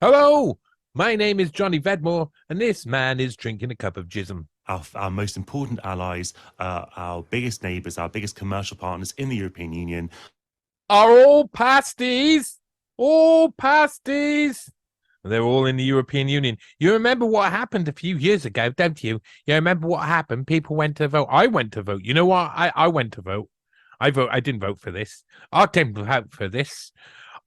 Hello, my name is Johnny Vedmore, and this man is drinking a cup of jism. Our most important allies, our biggest neighbours, our biggest commercial partners in the European Union. Are all pasties? All pasties? They're all in the European Union. You remember what happened a few years ago, don't you? You remember what happened? People went to vote. I went to vote. You know what? I went to vote. I didn't vote for this. I didn't vote for this.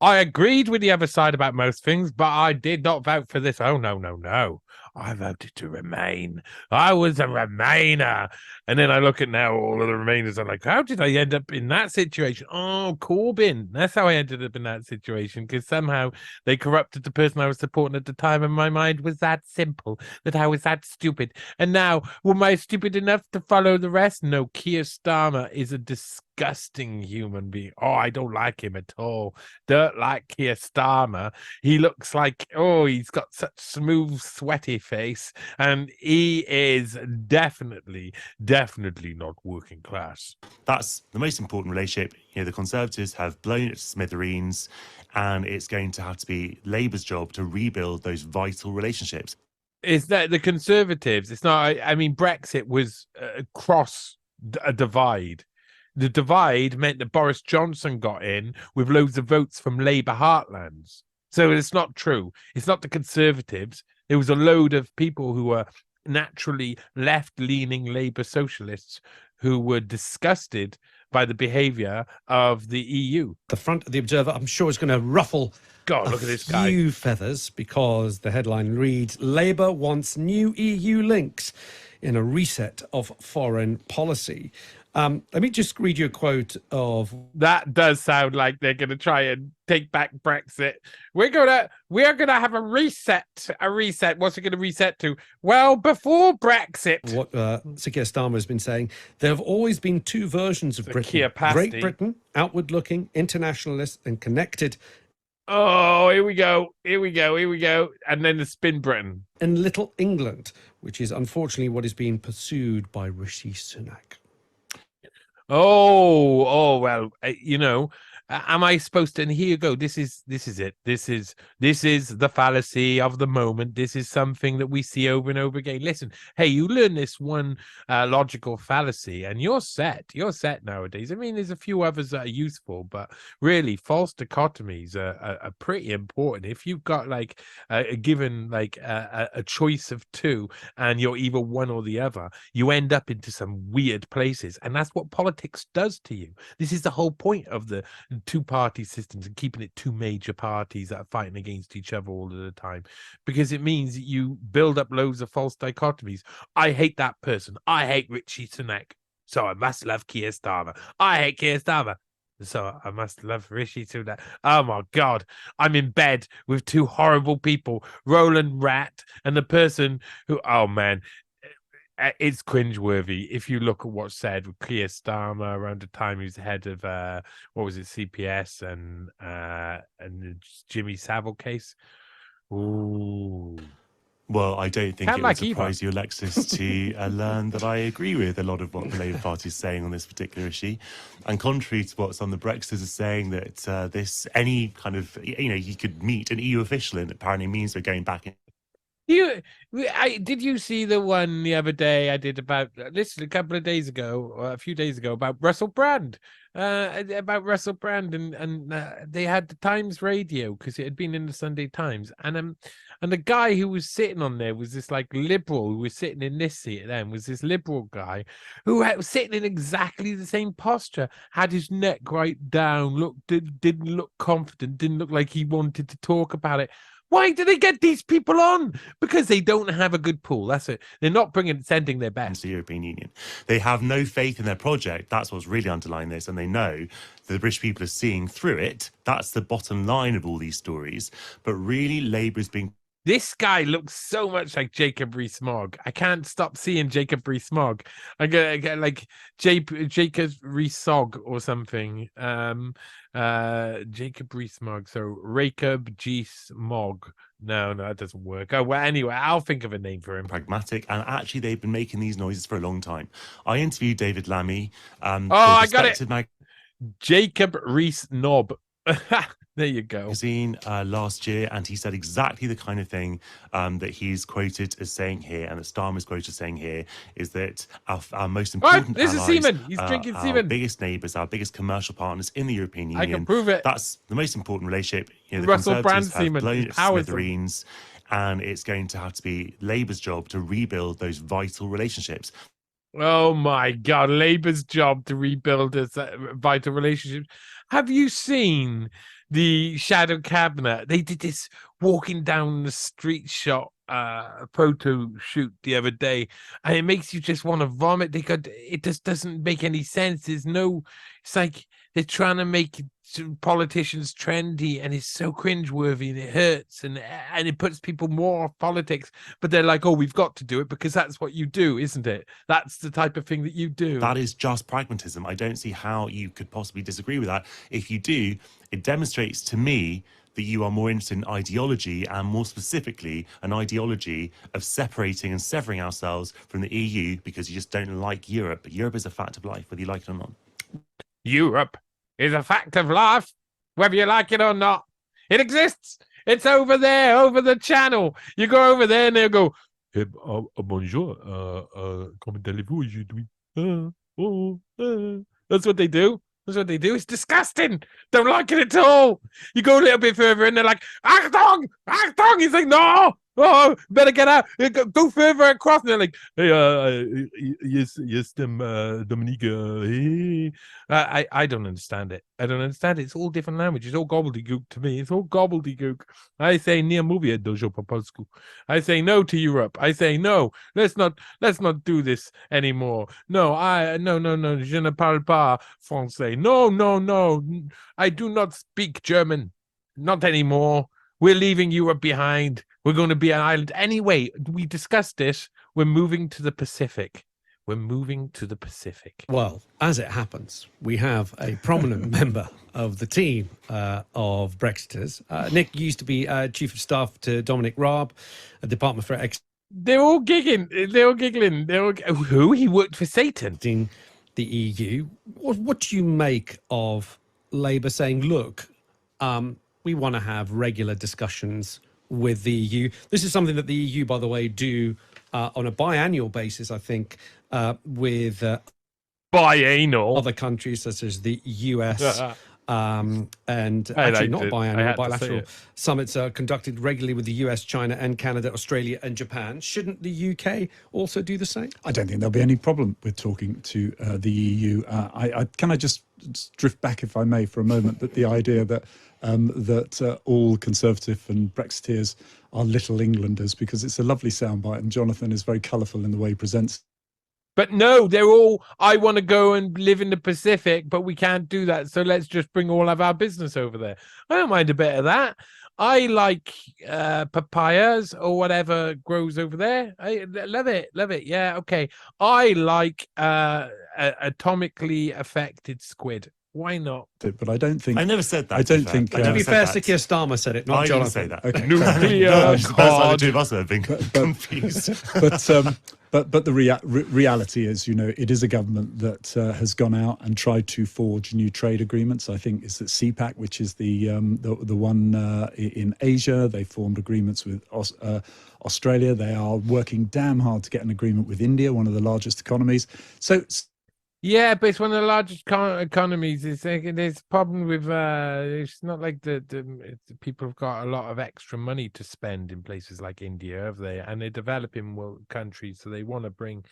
I agreed with the other side about most things, but I did not vote for this. Oh, no, no, no. I voted to remain. I was a Remainer. And then I look at now all of the Remainers. I'm like, how did I end up in that situation? Oh, Corbyn. That's how I ended up in that situation, because somehow they corrupted the person I was supporting at the time, and my mind was that simple, that I was that stupid. And now, am I stupid enough to follow the rest? No, Keir Starmer is a disgusting human being. Oh, I don't like him at all. Don't like Keir Starmer. He looks like, oh, he's got such smooth, sweaty face, and he is definitely not working class. That's the most important relationship. The Conservatives have blown it to smithereens, and it's going to have to be Labour's job to rebuild those vital relationships. Is that the Conservatives? It's not. I mean, Brexit was across a divide. The divide meant that Boris Johnson got in with loads of votes from Labour heartlands. So it's not true. It's not the Conservatives. There was a load of people who were naturally left-leaning Labour socialists who were disgusted by the behaviour of the EU. The front of the Observer, I'm sure, is going to ruffle God, look at this guy. few feathers, because the headline reads, Labour wants new EU links in a reset of foreign policy. Let me just read you a quote of... That does sound like they're going to try and take back Brexit. We're gonna have a reset. A reset. What's it going to reset to? Well, before Brexit. What Sir Keir Starmer has been saying, there have always been two versions of Britain. Great Britain, outward-looking, internationalist and connected. Oh, here we go. Here we go. Here we go. And then the spin Britain. And Little England, which is unfortunately what is being pursued by Rishi Sunak. Oh, well, am I supposed to? And here you go. This is it. This is the fallacy of the moment. This is something that we see over and over again. Listen, hey, you learn this one logical fallacy, and you're set. You're set nowadays. I mean, there's a few others that are useful, but really, false dichotomies are pretty important. If you've got given a choice of two, and you're either one or the other, you end up into some weird places, and that's what politics does to you. This is the whole point of the two-party systems and keeping it two major parties that are fighting against each other all of the time, because it means that you build up loads of false dichotomies. I hate that person. I hate Rishi Sunak, so I must love Keir Starmer. I hate Keir Starmer, so I must love Rishi Sunak. Oh my God, I'm in bed with two horrible people, Roland Rat and the person who, oh man, it's cringeworthy if you look at what's said with Keir Starmer around the time he was head of what was it, CPS, and the Jimmy Savile case. Ooh. Well, I don't think it would surprise you, Alexis, to learn that I agree with a lot of what the Labour Party is saying on this particular issue. And contrary to what some of the Brexiters are saying, that any kind of, you could meet an EU official, and apparently means we're going back in. Did you see the one the other day I did about listen a couple of days ago, or a few days ago, about Russell Brand? And they had the Times radio because it had been in the Sunday Times, and the guy who was sitting on there was this liberal who was sitting in this seat. Then was this liberal guy who was sitting in exactly the same posture, had his neck right down, didn't look confident, didn't look like he wanted to talk about it. Why do they get these people on? Because they don't have a good pool. That's it. They're not sending their best. To the European Union. They have no faith in their project. That's what's really underlying this. And they know that the British people are seeing through it. That's the bottom line of all these stories. But really, Labour is being... This guy looks so much like Jacob Rees-Mogg. I can't stop seeing Jacob Rees-Mogg. I get like Jacob Rees-Mogg or something. Jacob Rees-Mogg. So Jacob Rees-Mogg. No, that doesn't work. Oh, well, anyway, I'll think of a name for him. Pragmatic, and actually, they've been making these noises for a long time. I interviewed David Lammy. I got it. Jacob Rees-Knob. There you go. Magazine last year, and he said exactly the kind of thing that he's quoted as saying here, and that Starmer's quoted as saying here, is that our most important this allies, is semen. He's drinking our semen. biggest neighbours, our biggest commercial partners in the European Union. I can prove it. That's the most important relationship. You know, the Russell Brand Conservatives have semen. blown His it to powers smithereens, and it's going to have to be Labour's job to rebuild those vital relationships. Oh my God, Labour's job to rebuild its vital relationships. Have you seen the shadow cabinet? They did this walking down the street shot photo shoot the other day, and it makes you just want to vomit. It just doesn't make any sense. It's like they're trying to make politicians trendy, and it's so cringeworthy, and it hurts, and it puts people more off politics. But they're like, oh, we've got to do it because that's what you do, isn't it? That's the type of thing that you do. That is just pragmatism. I don't see how you could possibly disagree with that. If you do, it demonstrates to me that you are more interested in ideology, and more specifically, an ideology of separating and severing ourselves from the EU because you just don't like Europe. But Europe is a fact of life, whether you like it or not. Europe is a fact of life, whether you like it or not. It exists. It's over there, over the channel. You go over there and they'll go, bonjour, comment allez-vous aujourd'hui? That's what they do. That's what they do. It's disgusting. Don't like it at all. You go a little bit further and they're like, Achtung! Achtung! He's like, no! Oh, better get out. Go further across. And they're like, hey, yes, Dominique. Hey. I don't understand it. I don't understand it. It's all different language. It's all gobbledygook to me. It's all gobbledygook. I say nie mówię dużo po polsku. I say no to Europe. I say no. Let's not do this anymore. No. Je ne parle pas français. No. I do not speak German. Not anymore. We're leaving Europe behind. We're going to be an island. Anyway, we discussed this. We're moving to the Pacific. We're moving to the Pacific. Well, as it happens, we have a prominent member of the team of Brexiters. Nick used to be Chief of Staff to Dominic Raab, a Department for They're all giggling. Who? He worked for Satan. The EU. What do you make of Labour saying, look, we want to have regular discussions with the EU? This is something that the EU, by the way, do on a biannual basis, I think, with biannual other countries such as the US. And actually not biannual, bilateral summits are conducted regularly with the US, China and Canada, Australia and Japan. Shouldn't the UK also do the same? I don't think there'll be any problem with talking to the EU. Can I just drift back, if I may, for a moment, that the idea that all Conservative and Brexiteers are little Englanders, because it's a lovely soundbite and Jonathan is very colourful in the way he presents. But no, they're all, I want to go and live in the Pacific, but we can't do that. So let's just bring all of our business over there. I don't mind a bit of that. I like papayas or whatever grows over there. I love it. Love it. Yeah, okay. I like atomically affected squid. Why not? But I don't think... I never said that. I don't think... To be fair, Sir Keir Starmer said it, not Jonathan. I didn't say that. Okay. Nuclear the two of us have been confused. But the reality is, you know, it is a government that has gone out and tried to forge new trade agreements. I think it's that CPAC, which is the one in Asia. They formed agreements with Australia. They are working damn hard to get an agreement with India, one of the largest economies. So... Yeah, but it's one of the largest economies. It's like, there's a problem with it's not like the people have got a lot of extra money to spend in places like India, have they? And they're developing countries, so they want to bring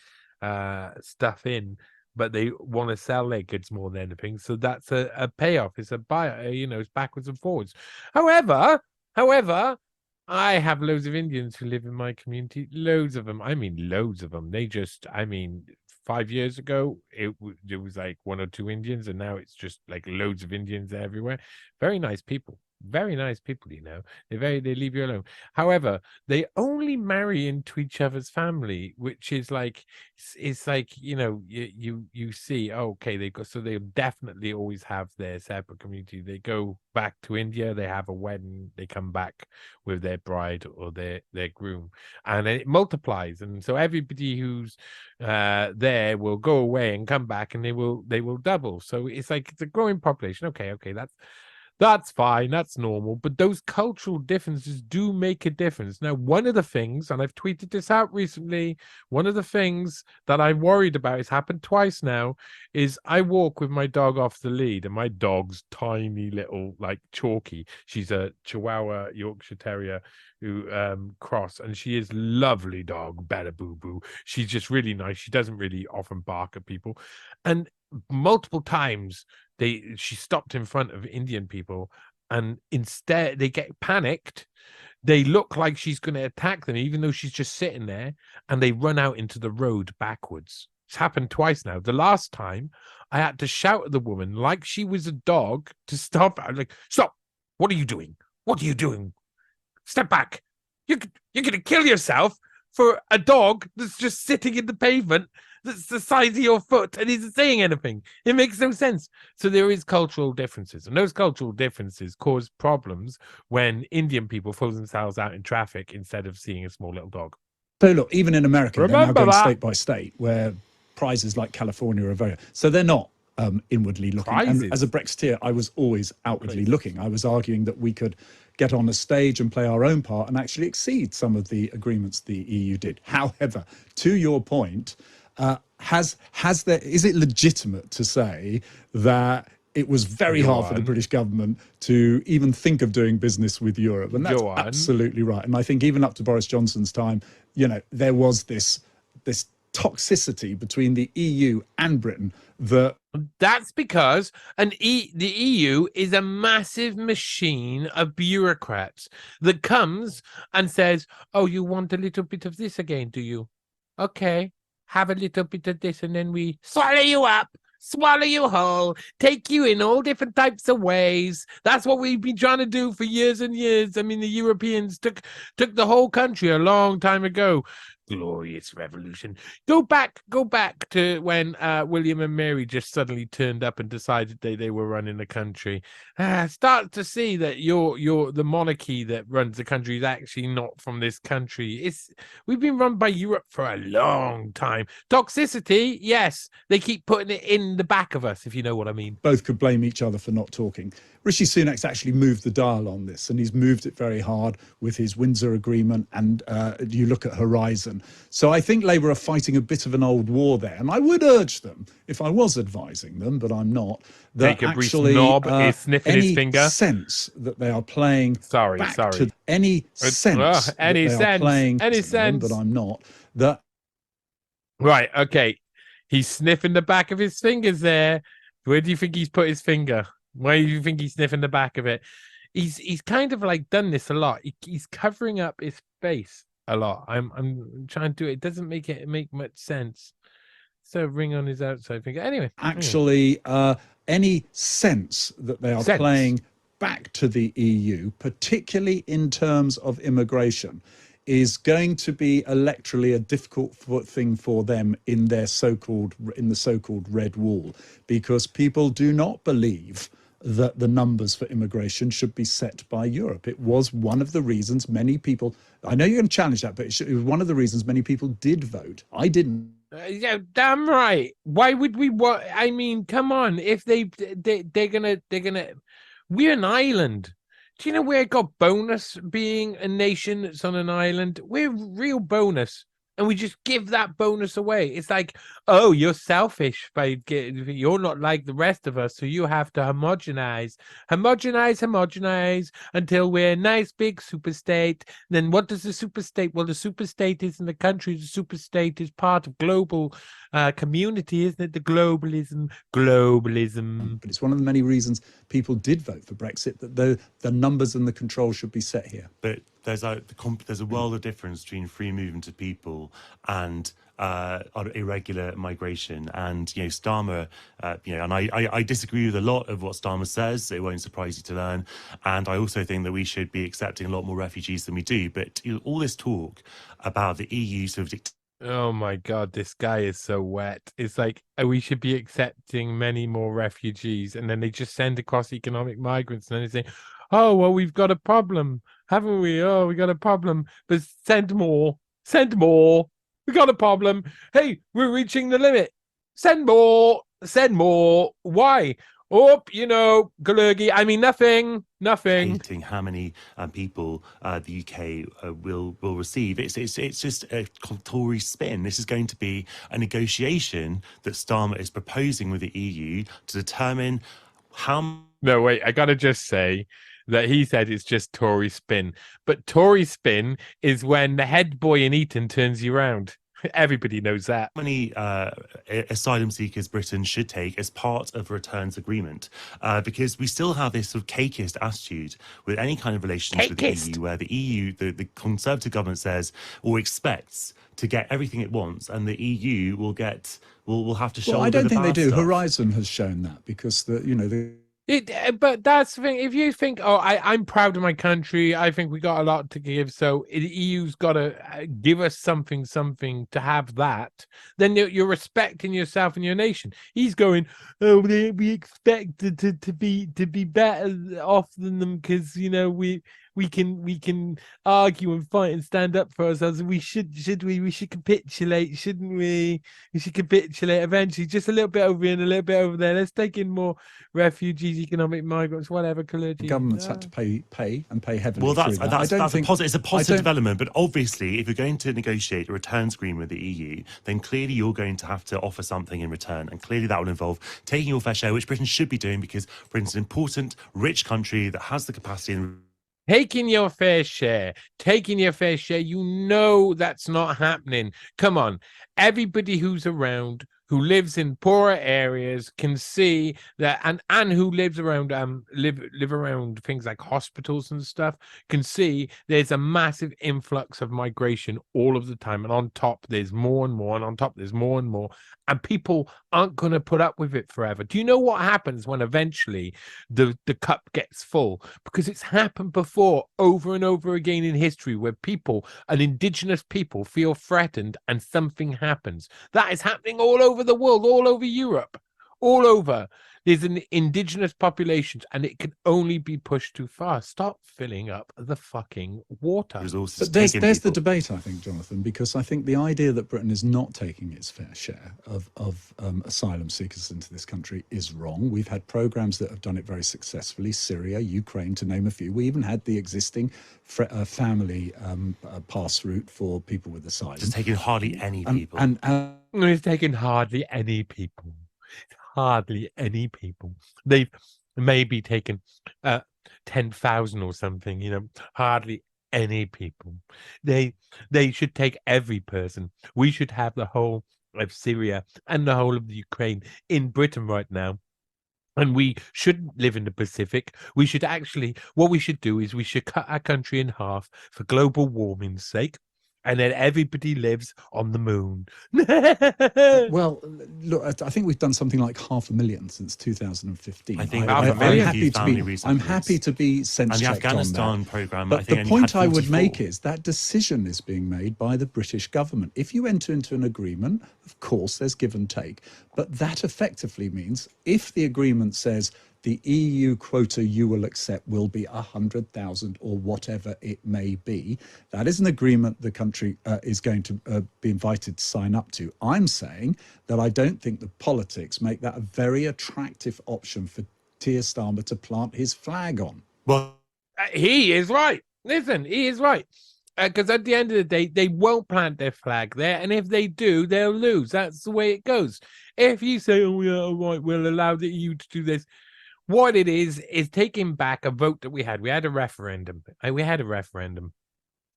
stuff in, but they want to sell their goods more than anything. So that's a payoff. It's a buy. You know, it's backwards and forwards. However, I have loads of Indians who live in my community. Loads of them. I mean, loads of them. 5 years ago, it was like 1 or 2 Indians, and now it's just like loads of Indians everywhere. Very nice people. Very nice people, you know. They leave you alone. However, they only marry into each other's family, which is like, it's like, you know, you see, oh, okay, they'll definitely always have their separate community. They go back to India, they have a wedding, they come back with their bride or their groom, and it multiplies. And so everybody who's there will go away and come back, and they will double. So it's like it's a growing population. Okay, That's fine. That's normal. But those cultural differences do make a difference. Now, one of the things, and I've tweeted this out recently, one of the things that I'm worried about, it's happened twice now, is I walk with my dog off the lead, and my dog's tiny little, like, Chalky. She's a Chihuahua Yorkshire Terrier who cross, and she is lovely dog, Bella Boo Boo. She's just really nice. She doesn't really often bark at people. And multiple times she stopped in front of Indian people, and instead they get panicked. They look like she's going to attack them, even though she's just sitting there, and they run out into the road backwards. It's happened twice now. The last time I had to shout at the woman like she was a dog to stop. I'm like, stop. What are you doing? What are you doing? Step back. You're going to kill yourself for a dog that's just sitting in the pavement that's the size of your foot and isn't saying anything. It makes no sense. So there is cultural differences, and those cultural differences cause problems when Indian people throw themselves out in traffic instead of seeing a small little dog. So look, even in America, they're now Remember going that. state by state, where prizes like California are very... So they're not inwardly looking. Prizes. And as a Brexiteer, I was always outwardly looking. I was arguing that we could get on a stage and play our own part and actually exceed some of the agreements the EU did. However, to your point, is it legitimate to say that it was very hard for the British government to even think of doing business with Europe? And that's absolutely right. And I think even up to Boris Johnson's time, you know, there was this toxicity between the EU and Britain that's because the EU is a massive machine of bureaucrats that comes and says, oh, you want a little bit of this again, do you? Okay, have a little bit of this, and then we swallow you up, swallow you whole, take you in all different types of ways. That's what we've been trying to do for years and years. I mean, the Europeans took the whole country a long time ago. Glorious revolution. Go back to when William and Mary just suddenly turned up and decided they were running the country. Start to see that the monarchy that runs the country is actually not from this country. We've been run by Europe for a long time. Toxicity, yes, they keep putting it in the back of us, if you know what I mean. Both could blame each other for not talking. Rishi Sunak's actually moved the dial on this, and he's moved it very hard with his Windsor Agreement, and you look at Horizon. So I think Labour are fighting a bit of an old war there, and I would urge them, if I was advising them, but I'm not, that actually is sniffing his finger. Sense that they are playing to any sense that they are playing them, but I'm not, that... Right, okay. He's sniffing the back of his fingers there. Where do you think he's put his finger? Why do you think he's sniffing the back of it? He's kind of like done this a lot. He's covering up his face a lot. I'm trying to do it. It doesn't make much sense. So ring on his outside finger. Anyway. Actually, any sense that they are playing back to the EU, particularly in terms of immigration, is going to be electorally a difficult thing for them in the so-called red wall, because people do not believe that the numbers for immigration should be set by Europe. It was one of the reasons many people, I know you're going to challenge that, but it was one of the reasons many people did vote. I didn't. Yeah, damn right. Why would we? I mean, come on. If they're gonna, we're an island. Do you know we're got bonus being a nation that's on an island? We're real bonus. And we just give that bonus away. It's like, oh, you're selfish you're not like the rest of us, so you have to homogenize until we're a nice big super state. Then what does the super state? Well, the super state isn't a country. The super state is part of global community, isn't it? The globalism. But it's one of the many reasons people did vote for Brexit, that the numbers and the control should be set here. But there's a world of difference between free movement of people and irregular migration. And, you know, Starmer, and I disagree with a lot of what Starmer says. It won't surprise you to learn. And I also think that we should be accepting a lot more refugees than we do. But all this talk about the EU sort of oh my God, this guy is so wet. It's like, we should be accepting many more refugees. And then they just send across economic migrants. And then they say, oh, well, we've got a problem, haven't we? Oh, we got a problem. But send more. We got a problem. Hey, we're reaching the limit. Send more. Why? Oh, Galurgi. I mean, nothing. How many people the UK will receive? It's just a Tory spin. This is going to be a negotiation that Starmer is proposing with the EU to determine how. No, wait. I gotta just say that he said it's just Tory spin, but Tory spin is when the head boy in Eton turns you round. Everybody knows that. How many asylum seekers Britain should take as part of a returns agreement, because we still have this sort of cakeist attitude with any kind of relations with the EU, where the EU, the Conservative government says or expects to get everything it wants, and the EU will have to shoulder Well, I don't think they do. stuff. Horizon has shown that, because But that's the thing. If you think, I'm proud of my country, I think we got a lot to give, so the EU's got to give us something to have that, then you're respecting yourself and your nation. He's going, oh, we expect to be better off than them because we can argue and fight and stand up for ourselves. We should capitulate, shouldn't we? We should capitulate eventually, just a little bit over here and a little bit over there. Let's take in more refugees, economic migrants, whatever. Governments had to pay heavily. Well, that's it's a positive development. But obviously, if you're going to negotiate a returns agreement with the EU, then clearly you're going to have to offer something in return, and clearly that will involve taking your fair share, which Britain should be doing, because Britain's an important, rich country that has the capacity and taking your fair share, that's not happening. Come on, everybody who's around, who lives in poorer areas, can see that, and who lives around live around things like hospitals and stuff, can see there's a massive influx of migration all of the time, and on top there's more and more, and on top there's more and more, and people aren't going to put up with it forever. Do you know what happens when eventually the cup gets full? Because it's happened before, over and over again in history, where people and indigenous people feel threatened and something happens. That is happening all over the world, all over Europe, all over. There's an indigenous populations, and it can only be pushed too far. Stop filling up the fucking water. But there's the debate, I think, Jonathan, because I think the idea that Britain is not taking its fair share of asylum seekers into this country is wrong. We've had programs that have done it very successfully: Syria, Ukraine, to name a few. We even had the existing family pass route for people with asylum. It's taking hardly any people. It's taking hardly any people. Hardly any people. They've maybe taken 10,000 or something, hardly any people. They should take every person. We should have the whole of Syria and the whole of the Ukraine in Britain right now. And we shouldn't live in the Pacific. We should what we should do is we should cut our country in half for global warming's sake, and then everybody lives on the moon. Well, look, I think we've done something like 500,000 since 2015. I think I'm happy to be sense checked on that. And the Afghanistan program. But the point I would make is that decision is being made by the British government. If you enter into an agreement, of course, there's give and take. But that effectively means if the agreement says the EU quota you will accept will be 100,000 or whatever it may be, that is an agreement the country is going to be invited to sign up to. I'm saying that I don't think the politics make that a very attractive option for Keir Starmer to plant his flag on. Well, he is right. Listen, he is right. Because at the end of the day, they won't plant their flag there. And if they do, they'll lose. That's the way it goes. If you say, oh, yeah, all right, we'll allow the EU to do this. What it is taking back a vote that we had. We had a referendum.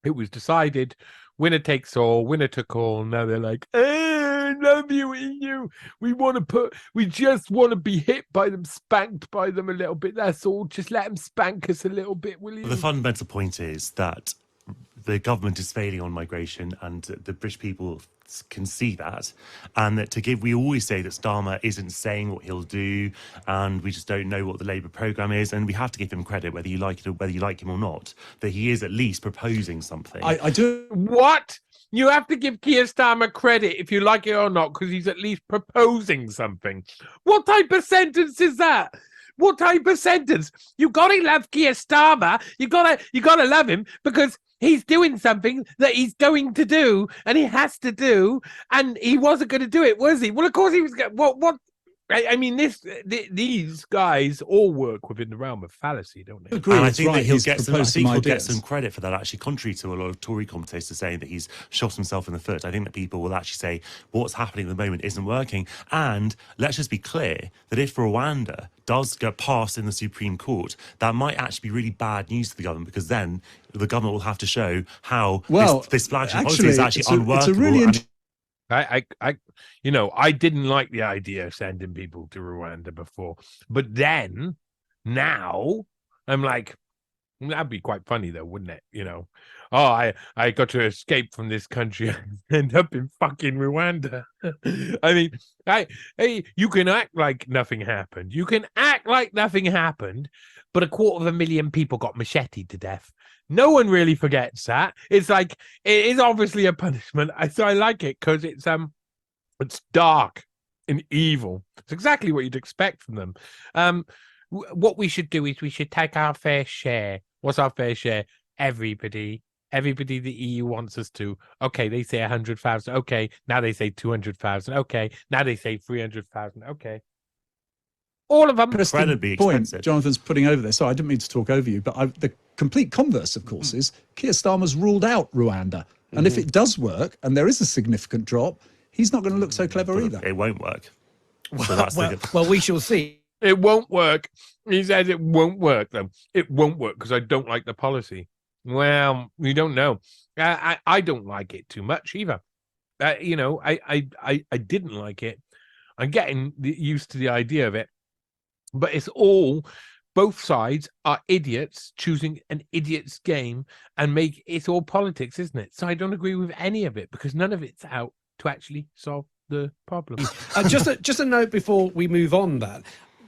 It was decided, winner takes all, winner took all. Now they're like, I love you, EU. We just want to be hit by them, spanked by them a little bit. That's all. Just let them spank us a little bit, will you? The fundamental point is that the government is failing on migration, and the British people can see that, and that we always say that Starmer isn't saying what he'll do, and we just don't know what the Labour programme is, and we have to give him credit, whether you like it or whether you like him or not, that he is at least proposing something. I do. What? You have to give Keir Starmer credit if you like it or not, because he's at least proposing something. What type of sentence is that? What type of sentence? You gotta love Keir Starmer. You gotta love him because he's doing something that he's going to do, and he has to do, and he wasn't going to do it, was he? Well, of course he was. What? I mean, these guys all work within the realm of fallacy, don't they? Agree, and I it's think right. that he'll He's get some. I proposed think some he'll get ideas. some credit for that. Actually, contrary to a lot of Tory commentators saying that he's shot himself in the foot, I think that people will actually say what's happening at the moment isn't working. And let's just be clear that if Rwanda does get passed in the Supreme Court, that might actually be really bad news to the government, because then the government will have to show how this flagship policy is actually unworkable. It's a really I didn't like the idea of sending people to Rwanda before, but then now I'm like, that'd be quite funny though, wouldn't it? Oh, I got to escape from this country and end up in fucking Rwanda. I mean, you can act like nothing happened. You can act like nothing happened, but 250,000 people got macheted to death. No one really forgets that. It's like, it is obviously a punishment. So I like it because it's dark and evil. It's exactly what you'd expect from them. What we should do is we should take our fair share. What's our fair share? Everybody the EU wants us to. Okay, they say 100,000. Okay, now they say 200,000. Okay, now they say 300,000. Okay, all of them. Incredibly point expensive. Jonathan's putting over there. So I didn't mean to talk over you, but the complete converse, of course, is Keir Starmer's ruled out Rwanda, and if it does work and there is a significant drop, he's not going to look so clever either. It won't work. So Well, we shall see. It won't work. He says it won't work, though. It won't work because I don't like the policy. Well, we don't know. I don't like it too much either. I didn't like it. I'm getting used to the idea of it. But both sides are idiots choosing an idiot's game and it's all politics, isn't it? So I don't agree with any of it because none of it's out to actually solve the problem. Just a note before we move on, that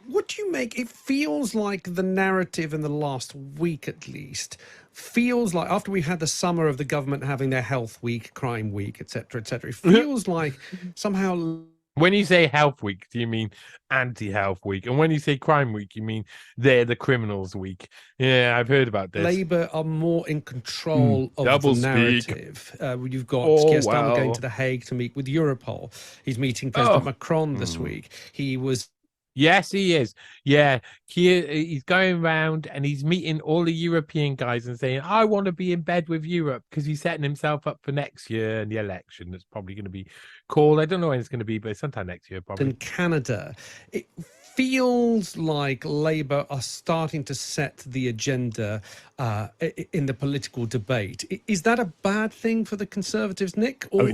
what do you make? It feels like the narrative in the last week, at least, feels like after we had the summer of the government having their health week, crime week, etc., it feels like somehow. When you say health week, do you mean anti-health week? And when you say crime week, you mean they're the criminals week? Yeah, I've heard about this. Labour are more in control of the narrative. You've got Keir Starmer going to The Hague to meet with Europol. He's meeting President Macron this week. He was... Yes, he is. Yeah, he's going around and he's meeting all the European guys and saying, I want to be in bed with Europe, because he's setting himself up for next year and the election that's probably going to be called. I don't know when it's going to be, but sometime next year, probably. In Canada, it feels like Labour are starting to set the agenda in the political debate. Is that a bad thing for the Conservatives, Nick? Or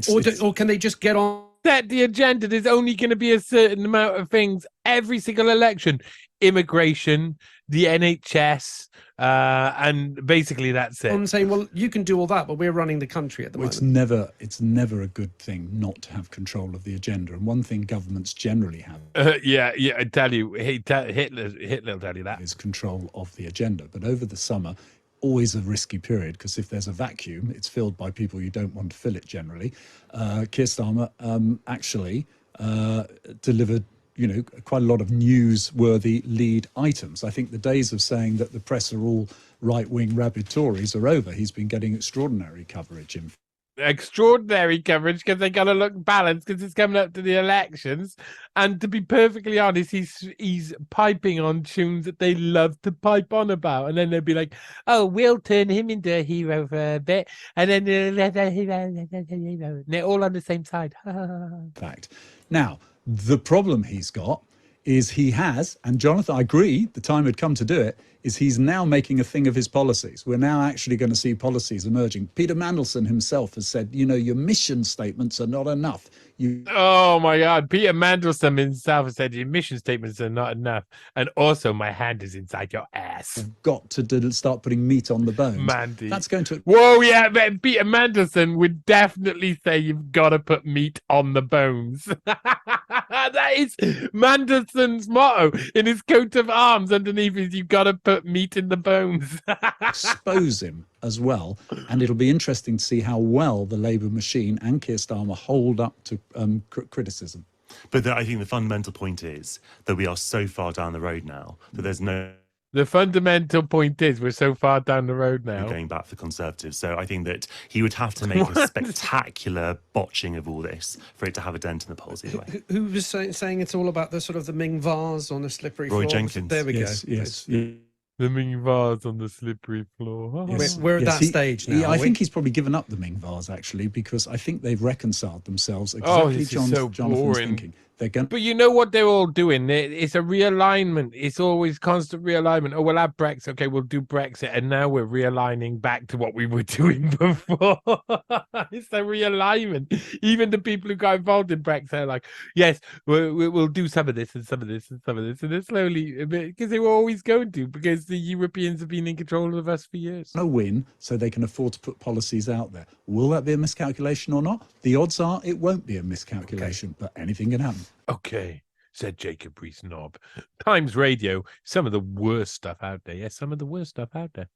can they just get on? Set the agenda. There's only going to be a certain amount of things every single election: immigration, the NHS, and basically that's it. I'm saying, well, you can do all that, but we're running the country at the moment. It's never a good thing not to have control of the agenda, and one thing governments generally have. Yeah, I tell you, Hitler will tell you that is control of the agenda. But over the summer, always a risky period, because if there's a vacuum, it's filled by people you don't want to fill it generally. Keir Starmer actually delivered, quite a lot of newsworthy lead items. I think the days of saying that the press are all right-wing rabid Tories are over. He's been getting extraordinary coverage. Extraordinary coverage because they got to look balanced because it's coming up to the elections. And to be perfectly honest, he's piping on tunes that they love to pipe on about, and then they'll be like, "Oh, we'll turn him into a hero for a bit," and then they're all on the same side. Fact. Now, the problem he's got is he has, and Jonathan, I agree, the time had come to do it, is he's now making a thing of his policies. We're now actually going to see policies emerging. Peter Mandelson himself has said, your mission statements are not enough. Oh my God, Peter Mandelson himself has said your mission statements are not enough. And also, my hand is inside your ass. You've got to start putting meat on the bones. Mandy. That's going to... Whoa, yeah, but Peter Mandelson would definitely say you've got to put meat on the bones. That is Mandelson's motto in his coat of arms. Underneath is you've got to put meat in the bones. Expose him as well, and it'll be interesting to see how well the Labour machine and Keir Starmer hold up to criticism. But I think the fundamental point is that we are so far down the road now that there's no The fundamental point is we're so far down the road now. Going back for Conservatives. So I think that he would have to make a spectacular botching of all this for it to have a dent in the polls either way. Who was saying it's all about the sort of the Ming vase on the slippery floor? Roy Jenkins. There we Yes, go. yes. The Ming vase on the slippery floor. Yes. We're at Yes, that stage now. I think he's probably given up the Ming vase, actually, because I think they've reconciled themselves. Oh, Exactly, this is so Jonathan's boring. thinking. They're going. But you know what they're all doing? It's a realignment. It's always constant realignment. Oh, we'll have Brexit. Okay, we'll do Brexit. And now we're realigning back to what we were doing before. It's a realignment. Even the people who got involved in Brexit are like, yes, we'll do some of this and some of this and some of this. And they're slowly, because they were always going to, because the Europeans have been in control of us for years. A win, so they can afford to put policies out there. Will that be a miscalculation or not? The odds are it won't be a miscalculation, but anything can happen. Okay, said Jacob Rees-Mogg. Times Radio, some of the worst stuff out there. Yes, some of the worst stuff out there.